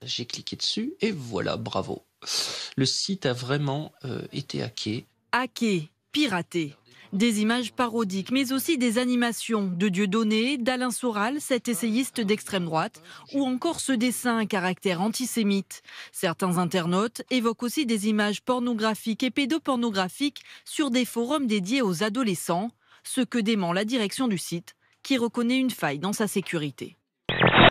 J'ai cliqué dessus et voilà, bravo. Le site a vraiment été hacké. Hacké, piraté. Des images parodiques, mais aussi des animations de Dieudonné, d'Alain Soral, cet essayiste d'extrême droite, ou encore ce dessin à caractère antisémite. Certains internautes évoquent aussi des images pornographiques et pédopornographiques sur des forums dédiés aux adolescents, ce que dément la direction du site, qui reconnaît une faille dans sa sécurité.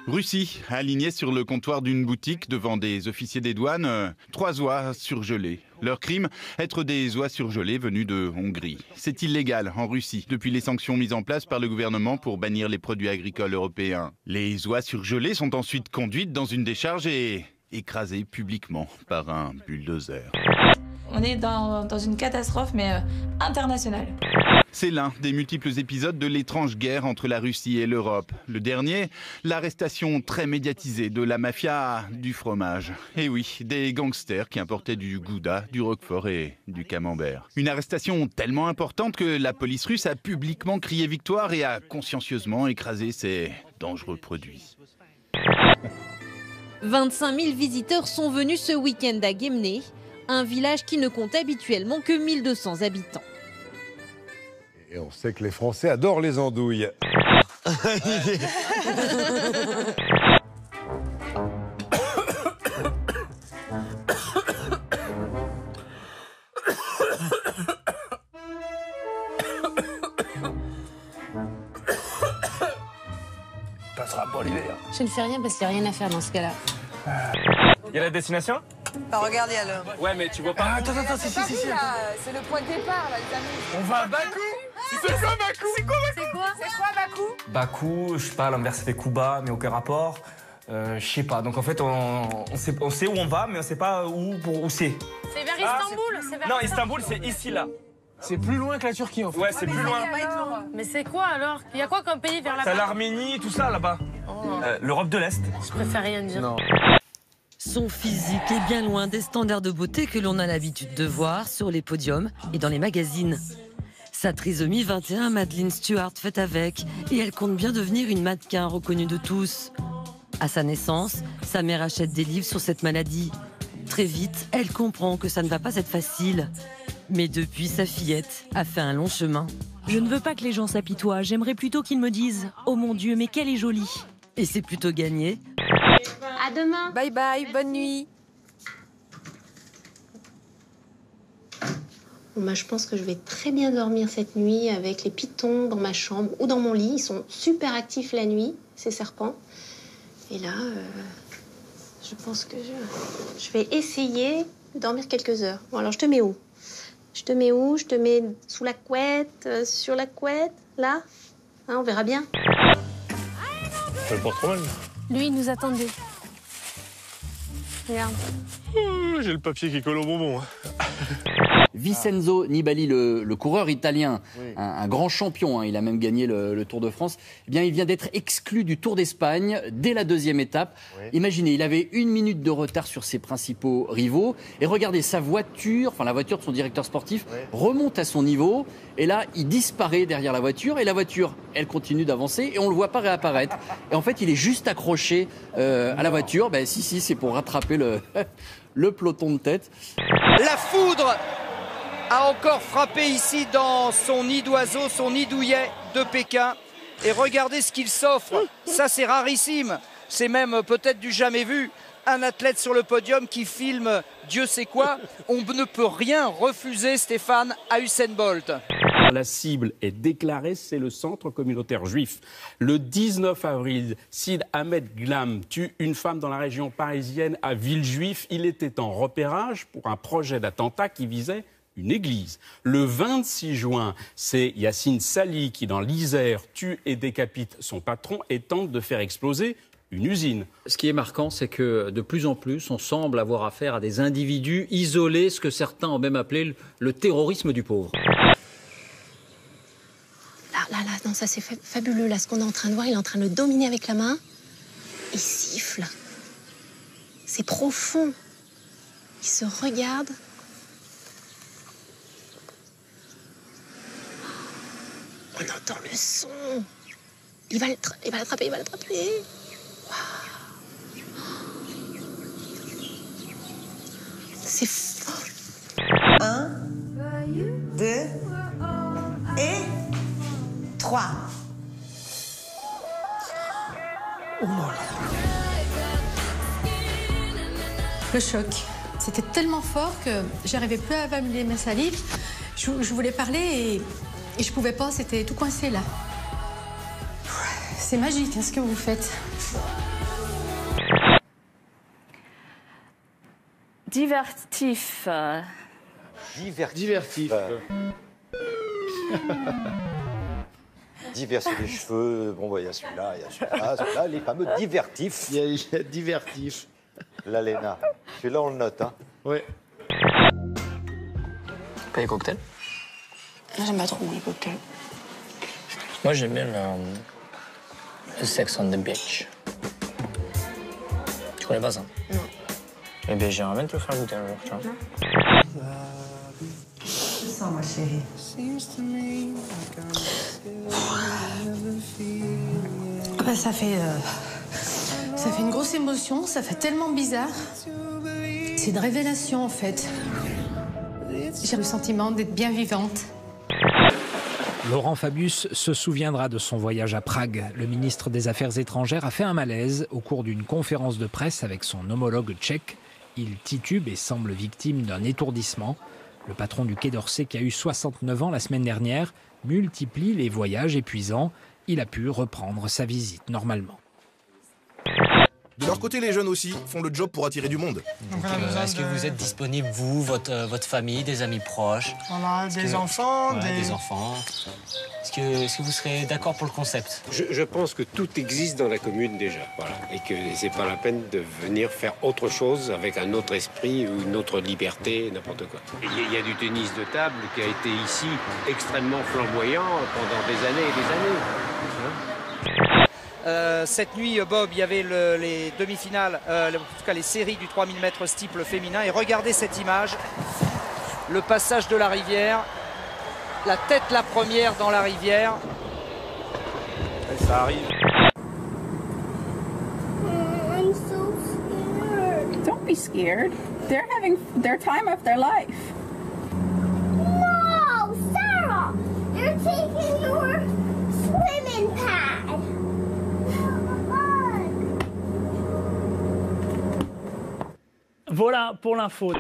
Russie, alignés sur le comptoir d'une boutique devant des officiers des douanes, 3 oies surgelées. Leur crime, être des oies surgelées venues de Hongrie. C'est illégal en Russie depuis les sanctions mises en place par le gouvernement pour bannir les produits agricoles européens. Les oies surgelées sont ensuite conduites dans une décharge et écrasées publiquement par un bulldozer. On est dans une catastrophe, mais internationale. C'est l'un des multiples épisodes de l'étrange guerre entre la Russie et l'Europe. Le dernier, l'arrestation très médiatisée de la mafia du fromage. Et oui, des gangsters qui importaient du Gouda, du Roquefort et du Camembert. Une arrestation tellement importante que la police russe a publiquement crié victoire et a consciencieusement écrasé ces dangereux produits. 25 000 visiteurs sont venus ce week-end à Guémené, un village qui ne compte habituellement que 1200 habitants. Et on sait que les Français adorent les andouilles. Passera pas l'hiver. Je ne fais rien parce qu'il n'y a rien à faire dans ce cas-là. Il y a la destination? Bah regarde, il y a le... Ouais, mais tu vois pas. Ah, attends, si. C'est le point de départ, là, les amis. On va à Bakou. C'est quoi Bakou? C'est quoi Bakou? Bakou, je sais pas, l'envers c'était Kuba, mais aucun rapport. Je sais pas. Donc en fait, on sait où on va, mais on sait pas où c'est. C'est vers Istanbul. Non, Istanbul, c'est ici, là. C'est plus loin que la Turquie, en fait. Ouais, c'est plus loin. Mais c'est quoi alors? Il y a quoi comme pays vers là-bas? T'as l'Arménie, tout ça, là-bas. L'Europe de l'Est. Je préfère rien dire. Non. Son physique est bien loin des standards de beauté que l'on a l'habitude de voir sur les podiums et dans les magazines. Sa trisomie 21, Madeleine Stewart fait avec, et elle compte bien devenir une mannequin reconnue de tous. À sa naissance, sa mère achète des livres sur cette maladie. Très vite, elle comprend que ça ne va pas être facile. Mais depuis, sa fillette a fait un long chemin. Je ne veux pas que les gens s'apitoient, j'aimerais plutôt qu'ils me disent « Oh mon Dieu, mais qu'elle est jolie !» Et c'est plutôt gagné. À demain. Bye bye, bonne nuit. Bon, bah, je pense que je vais très bien dormir cette nuit avec les pitons dans ma chambre ou dans mon lit. Ils sont super actifs la nuit, ces serpents. Et là, je pense que je vais essayer de dormir quelques heures. Bon, alors je te mets où? Je te mets où? Je te mets sous la couette, sur la couette, là? Hein, on verra bien. Ça le porte trop mal. Lui, il nous attendait. Regarde. J'ai le papier qui colle au bonbon. Vincenzo Nibali, le coureur italien, un grand champion, hein, il a même gagné le Tour de France, eh bien, il vient d'être exclu du Tour d'Espagne dès la 2e étape. Oui. Imaginez, il avait 1 minute de retard sur ses principaux rivaux. Et regardez, sa voiture, enfin la voiture de son directeur sportif, remonte à son niveau. Et là, il disparaît derrière la voiture. Et la voiture, elle continue d'avancer et on ne le voit pas réapparaître. Et en fait, il est juste accroché à la voiture. Ben, si, c'est pour rattraper le peloton de tête. La foudre a encore frappé ici dans son nid d'oiseau, son nid douillet de Pékin. Et regardez ce qu'il s'offre. Ça, c'est rarissime. C'est même peut-être du jamais vu. Un athlète sur le podium qui filme Dieu sait quoi. On ne peut rien refuser, Stéphane, à Usain Bolt. La cible est déclarée, c'est le centre communautaire juif. Le 19 avril, Sid Ahmed Glam tue une femme dans la région parisienne à Villejuif. Il était en repérage pour un projet d'attentat qui visait une église. Le 26 juin, c'est Yassine Sali qui, dans l'Isère, tue et décapite son patron et tente de faire exploser une usine. Ce qui est marquant, c'est que de plus en plus, on semble avoir affaire à des individus isolés, ce que certains ont même appelé le terrorisme du pauvre. Là, non, ça c'est fabuleux. Là, ce qu'on est en train de voir, il est en train de le dominer avec la main. Il siffle. C'est profond. Il se regarde. On entend le son. Il va l'attraper, il va l'attraper. C'est fort. 1, 2 et 3. Oh là là. Le choc. C'était tellement fort que j'arrivais plus à avaler ma salive. Je voulais parler et je pouvais pas, c'était tout coincé là. C'est magique hein, ce que vous faites. Divertif. Divertif. Divers sur les cheveux. Bon, il y a celui-là, il y a celui-là, les fameux divertifs. Il y a divertif. La Léna. Celui-là, on le note, hein. Ouais. Pas les cocktails? J'aime pas trop les cocktails. Moi, j'aime bien le Sex on the Beach. Tu connais pas ça? Non. Eh bien, j'aimerais bien te le faire goûter un jour, tu vois. Sens, ma chérie. Ah bah, ça fait une grosse émotion, ça fait tellement bizarre. C'est une révélation en fait. J'ai le sentiment d'être bien vivante. Laurent Fabius se souviendra de son voyage à Prague. Le ministre des Affaires étrangères a fait un malaise au cours d'une conférence de presse avec son homologue tchèque. Il titube et semble victime d'un étourdissement. Le patron du Quai d'Orsay, qui a eu 69 ans la semaine dernière, multiplie les voyages épuisants. Il a pu reprendre sa visite normalement. De leur côté, les jeunes aussi font le job pour attirer du monde. Est-ce que vous êtes disponible, vous, votre famille, des amis proches? On a des enfants, des enfants. Est-ce que vous serez d'accord pour le concept? Je pense que tout existe dans la commune déjà, voilà, et que c'est pas la peine de venir faire autre chose avec un autre esprit ou une autre liberté, n'importe quoi. Il y a du tennis de table qui a été ici extrêmement flamboyant pendant des années et des années. Hein? Cette nuit, Bob, il y avait les demi-finales, en tout cas les séries du 3000 mètres steeple féminin. Et regardez cette image, le passage de la rivière, la tête la première dans la rivière. Et ça arrive. I'm so scared. Don't be scared. They're having their time of their life. No, Sarah! You're taking your swimming pad. Voilà pour l'info.